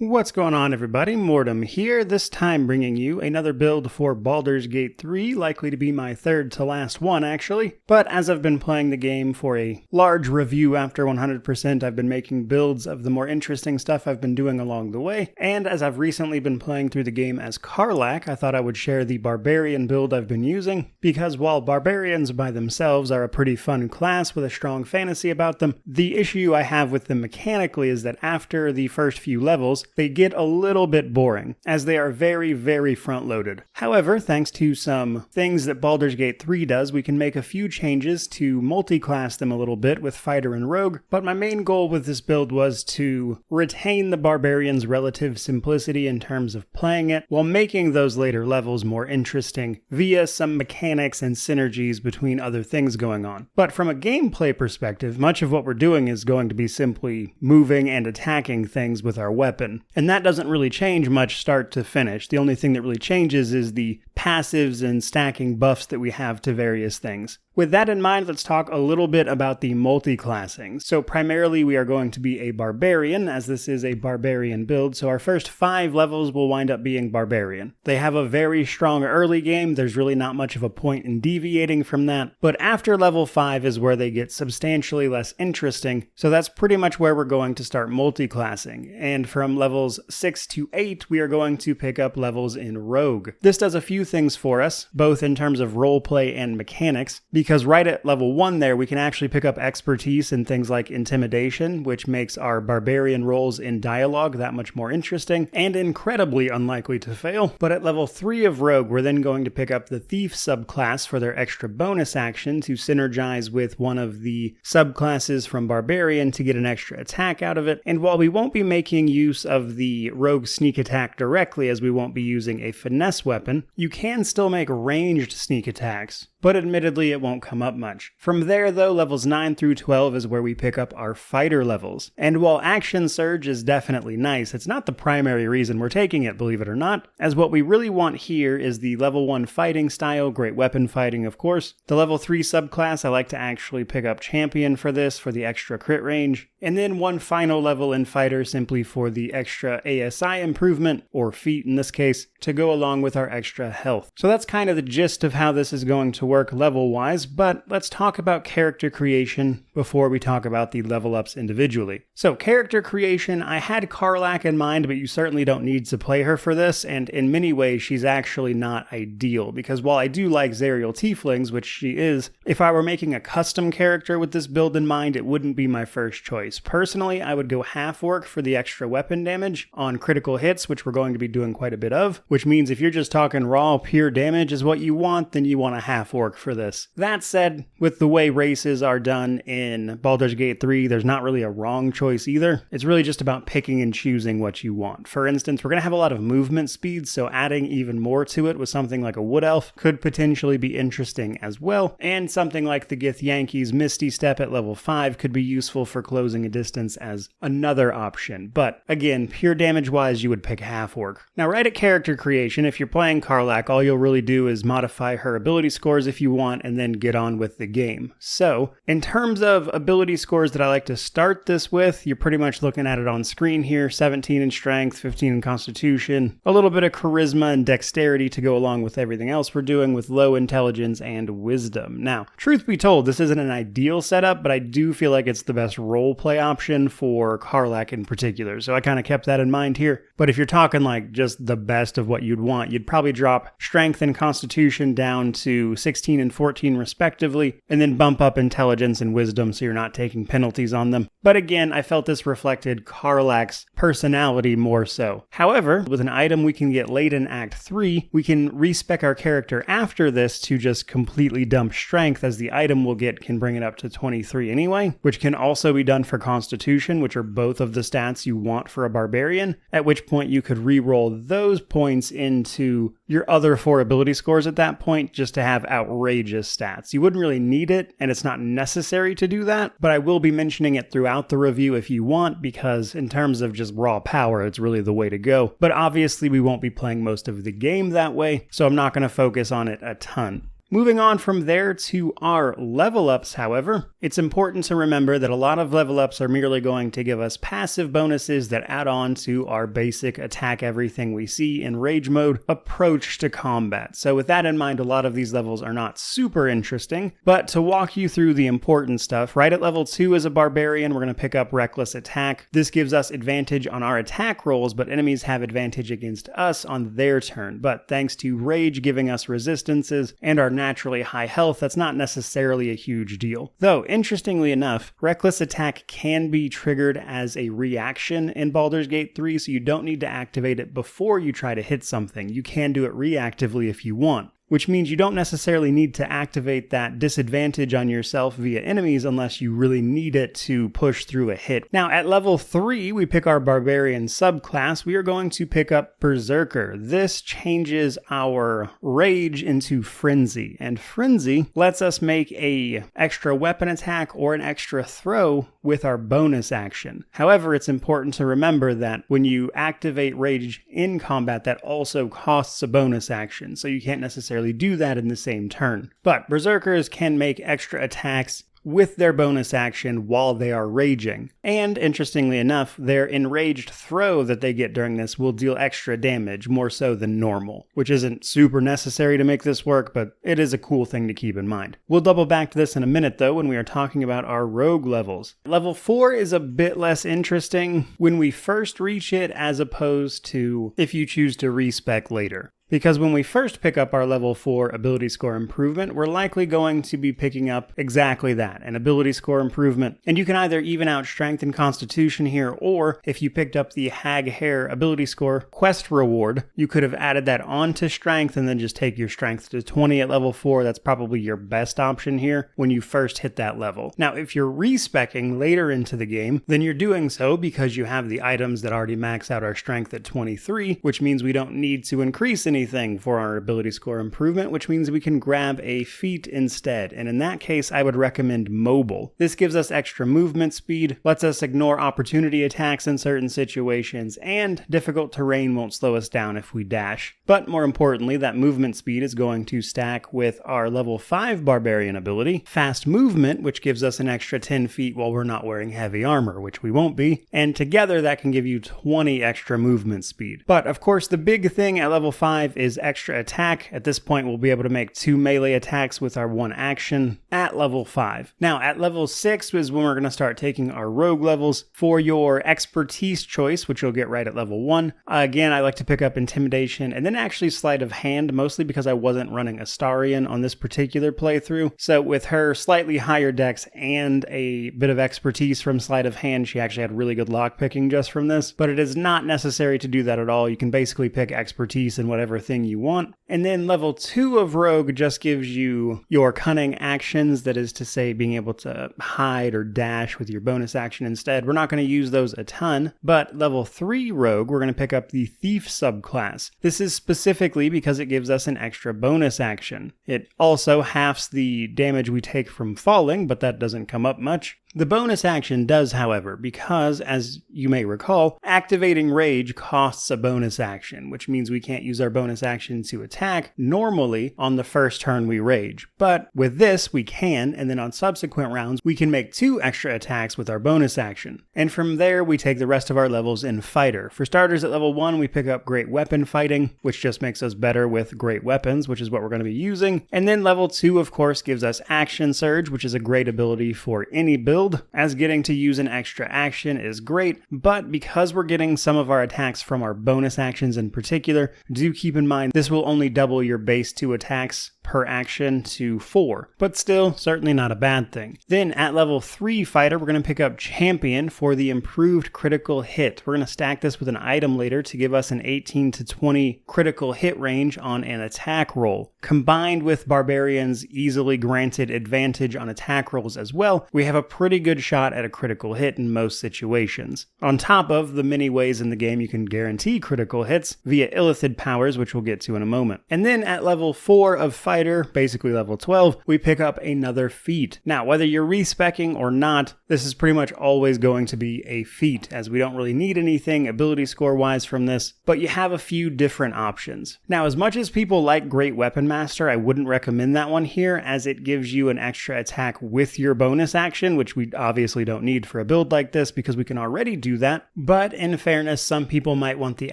What's going on, everybody? Mortem here, this time bringing you another build for Baldur's Gate 3, likely to be my third to last one actually. But as I've been playing the game for a large review after 100%, I've been making builds of the more interesting stuff I've been doing along the way, and as I've recently been playing through the game as Karlach, I thought I would share the Barbarian build I've been using, because while Barbarians by themselves are a pretty fun class with a strong fantasy about them, the issue I have with them mechanically is that after the first few levels, they get a little bit boring, as they are very, very front-loaded. However, thanks to some things that Baldur's Gate 3 does, we can make a few changes to multi-class them a little bit with Fighter and Rogue, but my main goal with this build was to retain the Barbarian's relative simplicity in terms of playing it, while making those later levels more interesting via some mechanics and synergies between other things going on. But from a gameplay perspective, much of what we're doing is going to be simply moving and attacking things with our weapon. And that doesn't really change much start to finish. The only thing that really changes is the passives and stacking buffs that we have to various things. With that in mind, let's talk a little bit about the multiclassing. So primarily we are going to be a Barbarian, as this is a Barbarian build, so our first 5 levels will wind up being Barbarian. They have a very strong early game, there's really not much of a point in deviating from that, but after level 5 is where they get substantially less interesting, so that's pretty much where we're going to start multiclassing. And from levels 6 to 8, we are going to pick up levels in Rogue. This does a few things for us, both in terms of roleplay and mechanics, because right at level 1 there, we can actually pick up expertise in things like intimidation, which makes our barbarian roles in dialogue that much more interesting, and incredibly unlikely to fail. But at level 3 of Rogue, we're then going to pick up the Thief subclass for their extra bonus action to synergize with one of the subclasses from Barbarian to get an extra attack out of it. And while we won't be making use of the Rogue sneak attack directly, as we won't be using a finesse weapon, you can still make ranged sneak attacks, but admittedly it won't come up much. From there though, levels 9 through 12 is where we pick up our fighter levels. And while Action Surge is definitely nice, it's not the primary reason we're taking it, believe it or not, as what we really want here is the level 1 fighting style, great weapon fighting of course. The level 3 subclass, I like to actually pick up Champion for this, for the extra crit range. And then one final level in Fighter simply for the extra ASI improvement, or feat in this case, to go along with our extra health. So that's kind of the gist of how this is going to work level-wise, but let's talk about character creation before we talk about the level ups individually. So character creation, I had Karlach in mind, but you certainly don't need to play her for this, and in many ways she's actually not ideal, because while I do like Zerial Tieflings, which she is, if I were making a custom character with this build in mind, it wouldn't be my first choice. Personally, I would go half-orc for the extra weapon damage on critical hits, which we're going to be doing quite a bit of, which means if you're just talking raw, pure damage is what you want, then you want a half-orc for this. That said, with the way races are done in Baldur's Gate 3, there's not really a wrong choice either. It's really just about picking and choosing what you want. For instance, we're going to have a lot of movement speed, so adding even more to it with something like a Wood Elf could potentially be interesting as well, and something like the Githyanki's Misty Step at level 5 could be useful for closing a distance as another option. But again, pure damage-wise, you would pick half-orc. Now, right at character creation, if you're playing Karlach, all you'll really do is modify her ability scores if you want, and then get on with the game. So, in terms of ability scores that I like to start this with, you're pretty much looking at it on screen here, 17 in strength, 15 in constitution, a little bit of charisma and dexterity to go along with everything else we're doing with low intelligence and wisdom. Now, truth be told, this isn't an ideal setup, but I do feel like it's the best roleplay option for Karlach in particular, so I kind of kept that in mind here. But if you're talking like just the best of what you'd want, you'd probably drop strength and constitution down to 16 and 14 respectively, and then bump up intelligence and wisdom so you're not taking penalties on them. But again, I felt this reflected Karlach's personality more so. However, with an item we can get late in Act 3, we can respec our character after this to just completely dump strength, as the item we'll get can bring it up to 23 anyway, which can also be done for constitution, which are both of the stats you want for a barbarian, at which point you could re-roll those points into your other 4 ability scores at that point just to have outrageous stats. You wouldn't really need it, and it's not necessary to do that, but I will be mentioning it throughout the review if you want, because in terms of just raw power, it's really the way to go. But obviously we won't be playing most of the game that way, so I'm not going to focus on it a ton. Moving on from there to our level ups, however, it's important to remember that a lot of level ups are merely going to give us passive bonuses that add on to our basic attack everything we see in rage mode approach to combat. So with that in mind, a lot of these levels are not super interesting, but to walk you through the important stuff, right at level 2 as a barbarian, we're going to pick up reckless attack. This gives us advantage on our attack rolls, but enemies have advantage against us on their turn. But thanks to rage giving us resistances and our naturally high health, that's not necessarily a huge deal. Though, interestingly enough, reckless attack can be triggered as a reaction in Baldur's Gate 3, so you don't need to activate it before you try to hit something. You can do it reactively if you want, which means you don't necessarily need to activate that disadvantage on yourself via enemies unless you really need it to push through a hit. Now, at level 3, we pick our Barbarian subclass. We are going to pick up Berserker. This changes our Rage into Frenzy, and Frenzy lets us make a extra weapon attack or an extra throw with our bonus action. However, it's important to remember that when you activate Rage in combat, that also costs a bonus action, so you can't necessarily do that in the same turn. But Berserkers can make extra attacks with their bonus action while they are raging. And interestingly enough, their enraged throw that they get during this will deal extra damage, more so than normal, which isn't super necessary to make this work, but it is a cool thing to keep in mind. We'll double back to this in a minute though when we are talking about our rogue levels. Level 4 is a bit less interesting when we first reach it as opposed to if you choose to respec later. Because when we first pick up our level 4 ability score improvement, we're likely going to be picking up exactly that, an ability score improvement. And you can either even out strength and constitution here, or if you picked up the Hag Hair ability score quest reward, you could have added that onto strength and then just take your strength to 20 at level 4. That's probably your best option here when you first hit that level. Now, if you're respecking later into the game, then you're doing so because you have the items that already max out our strength at 23, which means we don't need to increase anything for our ability score improvement, which means we can grab a feat instead. And in that case, I would recommend Mobile. This gives us extra movement speed, lets us ignore opportunity attacks in certain situations, and difficult terrain won't slow us down if we dash. But more importantly, that movement speed is going to stack with our level 5 Barbarian ability, Fast Movement, which gives us an extra 10 feet while we're not wearing heavy armor, which we won't be. And together that can give you 20 extra movement speed. But of course, the big thing at level 5 is extra attack. At this point, we'll be able to make 2 melee attacks with our 1 action at level 5. Now, at level 6 is when we're going to start taking our rogue levels. For your expertise choice, which you'll get right at level 1, again, I like to pick up Intimidation and then actually Sleight of Hand, mostly because I wasn't running Astarion on this particular playthrough. So with her slightly higher dex and a bit of expertise from Sleight of Hand, she actually had really good lockpicking just from this, but it is not necessary to do that at all. You can basically pick expertise in whatever thing you want. And then level 2 of Rogue just gives you your cunning actions, that is to say being able to hide or dash with your bonus action instead. We're not going to use those a ton, but level 3 Rogue, we're going to pick up the Thief subclass. This is specifically because it gives us an extra bonus action. It also halves the damage we take from falling, but that doesn't come up much. The bonus action does, however, because, as you may recall, activating Rage costs a bonus action, which means we can't use our bonus action to attack normally on the first turn we Rage. But with this, we can, and then on subsequent rounds, we can make 2 extra attacks with our bonus action. And from there, we take the rest of our levels in Fighter. For starters, at level 1, we pick up Great Weapon Fighting, which just makes us better with great weapons, which is what we're going to be using. And then level 2, of course, gives us Action Surge, which is a great ability for any build, as getting to use an extra action is great, but because we're getting some of our attacks from our bonus actions in particular, do keep in mind this will only double your base 2 attacks per action to 4, but still certainly not a bad thing. Then at level 3 Fighter, we're going to pick up Champion for the improved critical hit. We're going to stack this with an item later to give us an 18 to 20 critical hit range on an attack roll. Combined with Barbarian's easily granted advantage on attack rolls as well, we have a pretty good shot at a critical hit in most situations. On top of the many ways in the game you can guarantee critical hits via Illithid Powers, which we'll get to in a moment. And then at level 4 of Fighter, fighter, basically level 12, we pick up another feat. Now, whether you're respecing or not, this is pretty much always going to be a feat, as we don't really need anything ability score-wise from this, but you have a few different options. Now, as much as people like Great Weapon Master, I wouldn't recommend that one here, as it gives you an extra attack with your bonus action, which we obviously don't need for a build like this because we can already do that. But in fairness, some people might want the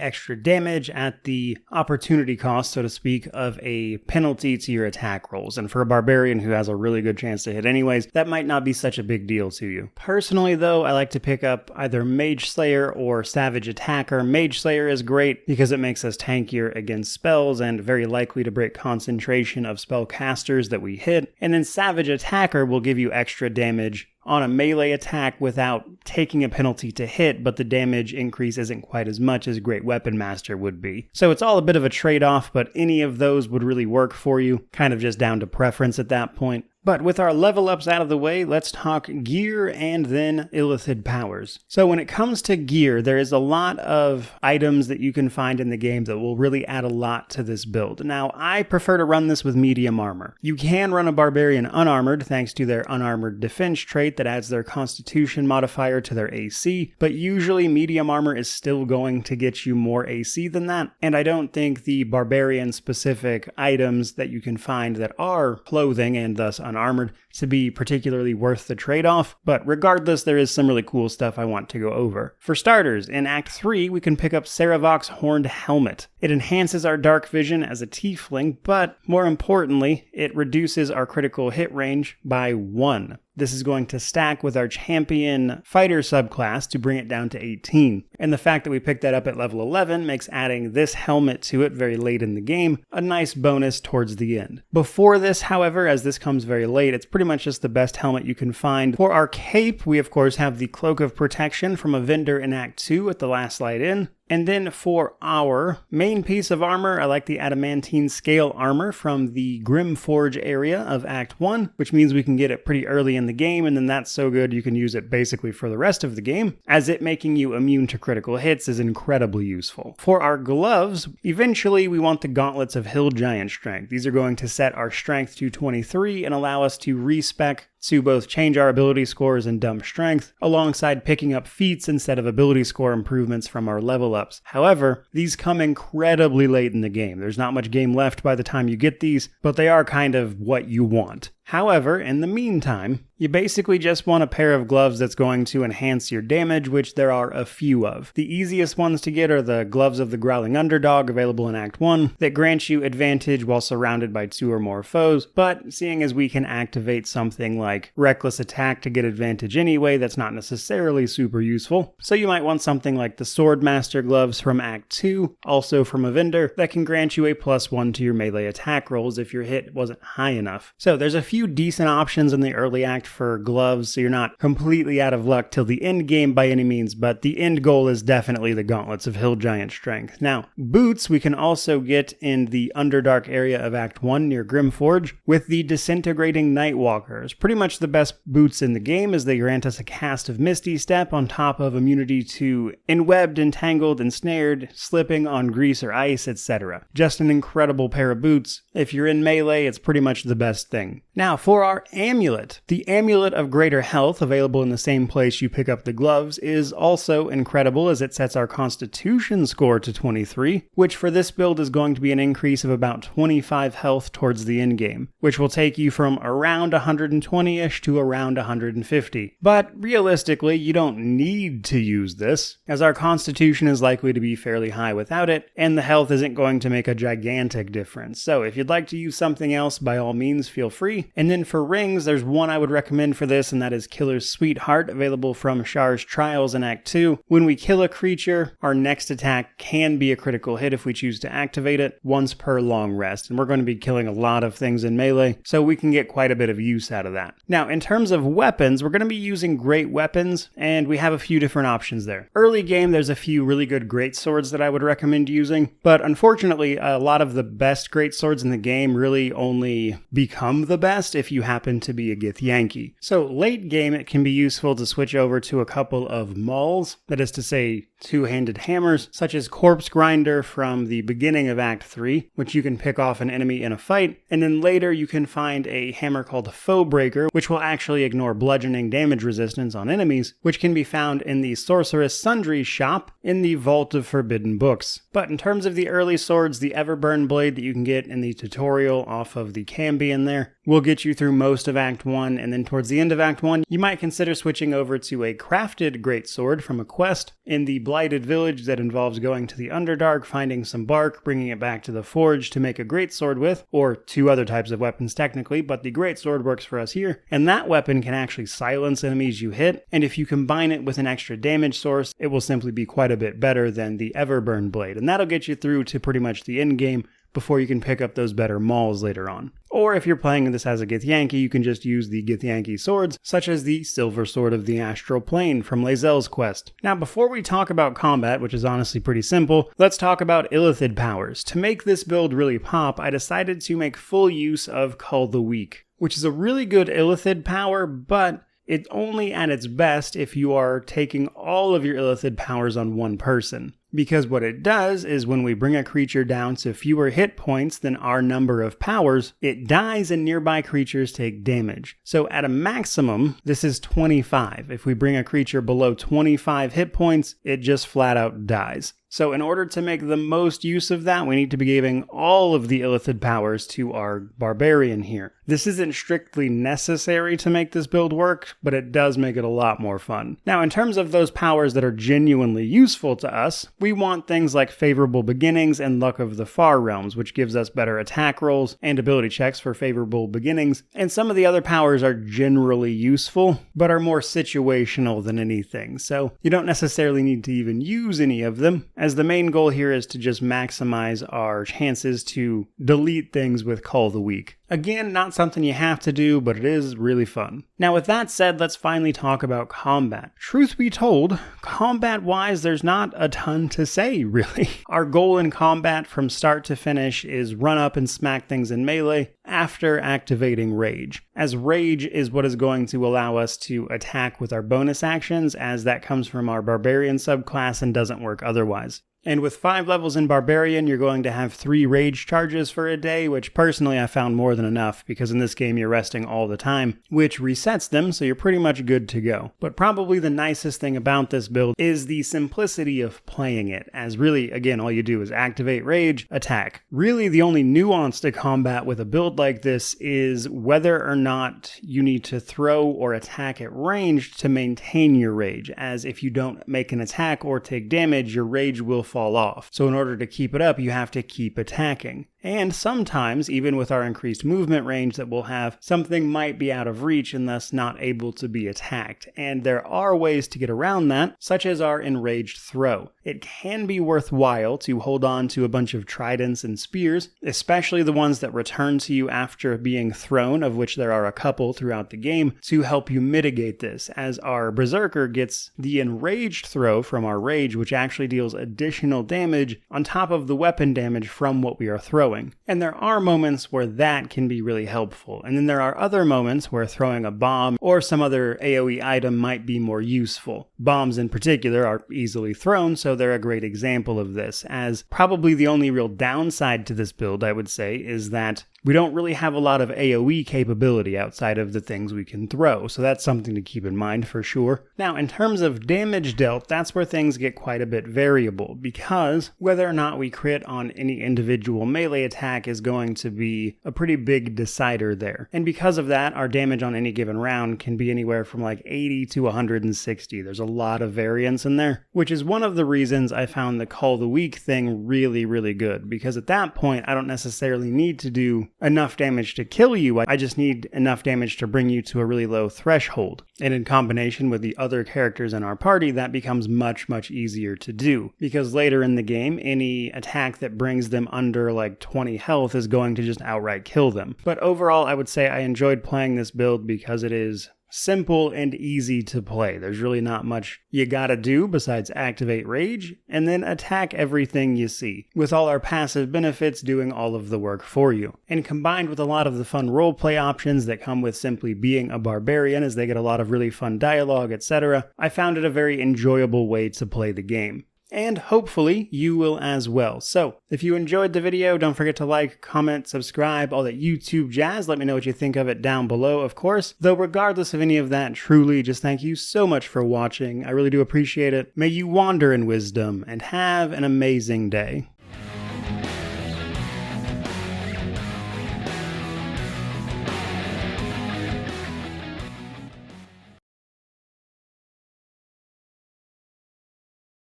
extra damage at the opportunity cost, so to speak, of a penalty to your attack rolls. And for a Barbarian who has a really good chance to hit anyways, that might not be such a big deal to you. Personally though, I like to pick up either Mage Slayer or Savage Attacker. Mage Slayer is great because it makes us tankier against spells and very likely to break concentration of spellcasters that we hit. And then Savage Attacker will give you extra damage on a melee attack without taking a penalty to hit, but the damage increase isn't quite as much as Great Weapon Master would be. So it's all a bit of a trade-off, but any of those would really work for you, kind of just down to preference at that point. But with our level ups out of the way, let's talk gear and then Illithid Powers. So when it comes to gear, there is a lot of items that you can find in the game that will really add a lot to this build. Now, I prefer to run this with medium armor. You can run a Barbarian unarmored thanks to their unarmored defense trait that adds their Constitution modifier to their AC, but usually medium armor is still going to get you more AC than that, and I don't think the Barbarian specific items that you can find that are clothing and thus unarmored to be particularly worth the trade-off, but regardless, there is some really cool stuff I want to go over. For starters, in Act 3, we can pick up Saravok's Horned Helmet. It enhances our dark vision as a tiefling, but more importantly, it reduces our critical hit range by 1. This is going to stack with our champion fighter subclass to bring it down to 18. And the fact that we picked that up at level 11 makes adding this helmet to it very late in the game a nice bonus towards the end. Before this, however, as this comes very late, it's pretty much just the best helmet you can find. For our cape, we of course have the Cloak of Protection from a vendor in Act 2 at the last light in. And then for our main piece of armor, I like the Adamantine Scale Armor from the Grimforge area of Act 1, which means we can get it pretty early in the game, and then that's so good you can use it basically for the rest of the game, as it making you immune to critical hits is incredibly useful. For our gloves, eventually we want the Gauntlets of Hill Giant Strength. These are going to set our strength to 23 and allow us to respec to both change our ability scores and dump strength, alongside picking up feats instead of ability score improvements from our level ups. However, these come incredibly late in the game. There's not much game left by the time you get these, but they are kind of what you want. However, in the meantime, you basically just want a pair of gloves that's going to enhance your damage, which there are a few of. The easiest ones to get are the Gloves of the Growling Underdog, available in Act 1, that grant you advantage while surrounded by 2 or more foes, but seeing as we can activate something like Reckless Attack to get advantage anyway, that's not necessarily super useful. So you might want something like the Swordmaster Gloves from Act 2, also from a vendor, that can grant you a +1 to your melee attack rolls if your hit wasn't high enough. So there's a few decent options in the early act for gloves, so you're not completely out of luck till the end game by any means, but the end goal is definitely the Gauntlets of Hill Giant Strength. Now, boots we can also get in the Underdark area of Act 1 near Grimforge with the Disintegrating Nightwalkers. Pretty much the best boots in the game, as they grant us a cast of Misty Step on top of immunity to Enwebbed, Entangled, Ensnared, Slipping on Grease or Ice, etc. Just an incredible pair of boots. If you're in melee, it's pretty much the best thing. Now, for our amulet. The Amulet of Greater Health, available in the same place you pick up the gloves, is also incredible as it sets our Constitution score to 23, which for this build is going to be an increase of about 25 health towards the end game, which will take you from around 120-ish to around 150. But realistically, you don't need to use this, as our Constitution is likely to be fairly high without it, and the health isn't going to make a gigantic difference. So if you'd like to use something else, by all means, feel free. And then for rings, there's one I would recommend for this, and that is Killer's Sweetheart, available from Shar's Trials in Act 2. When we kill a creature, our next attack can be a critical hit if we choose to activate it, once per long rest. And we're going to be killing a lot of things in melee, so we can get quite a bit of use out of that. Now, in terms of weapons, we're going to be using great weapons, and we have a few different options there. Early game, there's a few really good great swords that I would recommend using, but unfortunately, a lot of the best great swords in the game really only become the best if you happen to be a Githyanki. So late game, it can be useful to switch over to a couple of mauls, that is to say, two-handed hammers, such as Corpse Grinder from the beginning of Act 3, which you can pick off an enemy in a fight, and then later you can find a hammer called Foe Breaker, which will actually ignore bludgeoning damage resistance on enemies, which can be found in the Sorceress Sundry shop in the Vault of Forbidden Books. But in terms of the early swords, the Everburn blade that you can get in the tutorial off of the Cambion there will get you through most of Act 1, and then towards the end of Act 1, you might consider switching over to a crafted greatsword from a quest in the Blighted Village that involves going to the Underdark, finding some bark, bringing it back to the forge to make a greatsword with, or two other types of weapons technically, but the greatsword works for us here, and that weapon can actually silence enemies you hit, and if you combine it with an extra damage source, it will simply be quite a bit better than the Everburn blade, and that'll get you through to pretty much the end game before you can pick up those better mauls later on. Or if you're playing this as a Githyanki, you can just use the Githyanki swords, such as the Silver Sword of the Astral Plane from Lae'zel's quest. Now, before we talk about combat, which is honestly pretty simple, let's talk about Illithid Powers. To make this build really pop, I decided to make full use of Cull the Weak, which is a really good Illithid power, but it's only at its best if you are taking all of your Illithid powers on one person. Because what it does is when we bring a creature down to fewer hit points than our number of powers, it dies and nearby creatures take damage. So at a maximum, this is 25. If we bring a creature below 25 hit points, it just flat out dies. So in order to make the most use of that, we need to be giving all of the Illithid powers to our Barbarian here. This isn't strictly necessary to make this build work, but it does make it a lot more fun. Now, in terms of those powers that are genuinely useful to us, we want things like Favorable Beginnings and Luck of the Far Realms, which gives us better attack rolls and ability checks for favorable beginnings. And some of the other powers are generally useful, but are more situational than anything. So you don't necessarily need to even use any of them, as the main goal here is to just maximize our chances to delete things with Cull the Weak. Again, not something you have to do, but it is really fun. Now with that said, let's finally talk about combat. Truth be told, combat-wise, there's not a ton to say, really. Our goal in combat from start to finish is run up and smack things in melee after activating Rage, as Rage is what is going to allow us to attack with our bonus actions, as that comes from our Barbarian subclass and doesn't work otherwise. And with 5 levels in Barbarian, you're going to have 3 rage charges for a day, which personally I found more than enough, because in this game you're resting all the time, which resets them, so you're pretty much good to go. But probably the nicest thing about this build is the simplicity of playing it, as really, again, all you do is activate rage, attack. Really, the only nuance to combat with a build like this is whether or not you need to throw or attack at range to maintain your rage, as if you don't make an attack or take damage, your rage will fall off. So in order to keep it up, you have to keep attacking. And sometimes, even with our increased movement range that we'll have, something might be out of reach and thus not able to be attacked. And there are ways to get around that, such as our enraged throw. It can be worthwhile to hold on to a bunch of tridents and spears, especially the ones that return to you after being thrown, of which there are a couple throughout the game, to help you mitigate this, as our Berserker gets the enraged throw from our rage, which actually deals additional damage on top of the weapon damage from what we are throwing. And there are moments where that can be really helpful. And then there are other moments where throwing a bomb or some other AoE item might be more useful. Bombs in particular are easily thrown, so they're a great example of this, as probably the only real downside to this build, I would say, is that we don't really have a lot of AoE capability outside of the things we can throw, so that's something to keep in mind for sure. Now, in terms of damage dealt, that's where things get quite a bit variable, because whether or not we crit on any individual melee attack is going to be a pretty big decider there. And because of that, our damage on any given round can be anywhere from like 80 to 160. There's a lot of variance in there, which is one of the reasons I found the Cull the Weak thing really, really good, because at that point, I don't necessarily need to do enough damage to kill you. I just need enough damage to bring you to a really low threshold. And in combination with the other characters in our party, that becomes much, much easier to do. Because later in the game, any attack that brings them under like 20 health is going to just outright kill them. But overall, I would say I enjoyed playing this build because it is simple and easy to play. There's really not much you gotta do besides activate Rage, and then attack everything you see, with all our passive benefits doing all of the work for you. And combined with a lot of the fun roleplay options that come with simply being a barbarian, as they get a lot of really fun dialogue, etc., I found it a very enjoyable way to play the game. And hopefully you will as well. So, if you enjoyed the video, don't forget to like, comment, subscribe, all that YouTube jazz. Let me know what you think of it down below, of course. Though regardless of any of that, truly, just thank you so much for watching. I really do appreciate it. May you wander in wisdom, and have an amazing day.